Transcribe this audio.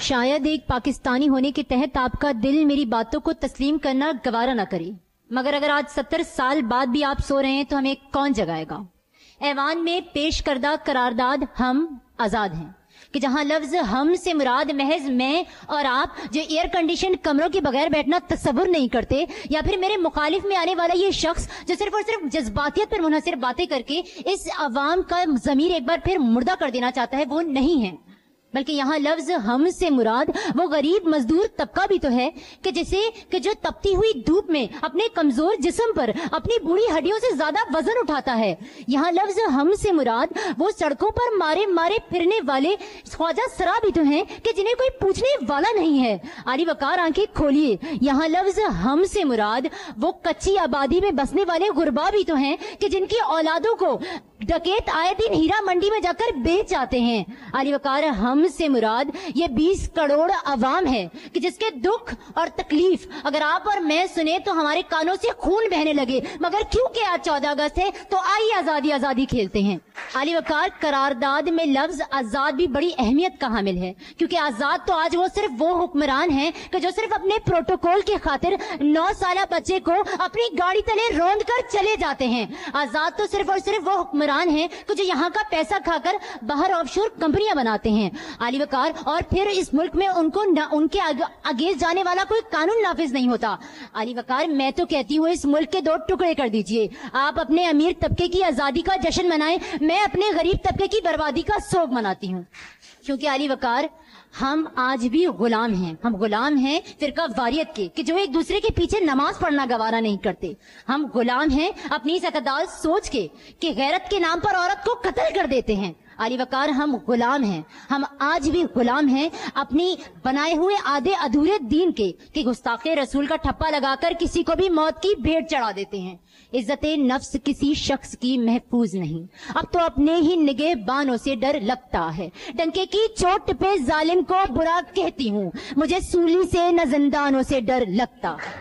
शायद एक पाकिस्तानी होने के तहत आपका दिल मेरी बातों को तस्लीम करना गवारा ना करे, मगर अगर आज 70 साल बाद भी आप सो रहे हैं तो हमें कौन जगाएगा। ऐवान में पेश करदा करारदाद हम आजाद हैं कि जहां लफ्ज हम से मुराद महज मैं और आप जो एयर कंडीशन कमरों के बगैर बैठना तसव्वुर नहीं करते, या फिर मेरे मुखालिफ में आने वाला ये शख्स जो सिर्फ और सिर्फ जज्बातियत पर मुनहसर बातें करके इस अवाम का ज़मीर एक बार फिर मुर्दा कर देना चाहता है, वो नहीं है। बल्कि यहाँ लफ्ज हम से मुराद वो गरीब मजदूर तबका भी तो है कि जो तपती हुई धूप में अपने कमजोर जिस्म पर अपनी बूढ़ी हड्डियों से ज्यादा वजन उठाता है। यहाँ लफ्ज हम से मुराद वो सड़कों पर मारे मारे फिरने वाले ख्वाजा सरा भी तो हैं कि जिन्हें कोई पूछने वाला नहीं है। आली वकार आंखें खोलिए, यहाँ लफ्ज हम से मुराद वो कच्ची आबादी में बसने वाले गुरबा भी तो हैं कि जिनकी औलादों को डकैत आए दिन हीरा मंडी में जाकर बेच आते हैं। आली वकार हम से मुराद ये 20 करोड़ अवाम है कि जिसके दुख और तकलीफ अगर आप और मैं सुने तो हमारे कानों से खून बहने लगे, मगर क्योंकि आज 14 अगस्त है तो आइए आजादी आजादी खेलते हैं। आली वकार करारदाद में लफ्ज आजाद भी बड़ी अहमियत का हामिल है, क्योंकि आजाद तो आज वो सिर्फ वो हुक्मरान है कि जो सिर्फ अपने प्रोटोकॉल के खातिर 9 साल बच्चे को अपनी गाड़ी तले रौंद कर चले जाते हैं। आजाद तो सिर्फ और सिर्फ वो हुक्मरान है कि जो यहाँ का पैसा खाकर बाहर ऑफशोर कंपनियां बनाते हैं। आली वकार और फिर इस मुल्क में उनके अगेंस्ट जाने वाला कोई कानून नाफिज नहीं होता। आली वकार मैं तो कहती हूँ इस मुल्क के 2 टुकड़े कर दीजिए। आप अपने अमीर तबके की आजादी का जश्न मनाएं, मैं अपने गरीब तबके की बर्बादी का सोग मनाती हूँ। क्योंकि आली वकार हम आज भी गुलाम हैं। हम गुलाम हैं फिरका वारियत के कि जो एक दूसरे के पीछे नमाज पढ़ना गवारा नहीं करते। हम गुलाम हैं अपनी इस अतदाल सोच के कि गैरत के नाम पर औरत को कत्ल कर देते हैं। आली वकार हम गुलाम हैं, हम आज भी गुलाम हैं अपनी बनाए हुए आधे अधूरे दीन के कि गुस्ताखे रसूल का ठप्पा लगाकर किसी को भी मौत की भेंट चढ़ा देते हैं। इज्जत नफ्स किसी शख्स की महफूज नहीं, अब तो अपने ही निगहबानों से डर लगता है। डंके की चोट पे जालिम को बुरा कहती हूँ, मुझे सूली से न जिंदानों से डर लगता है।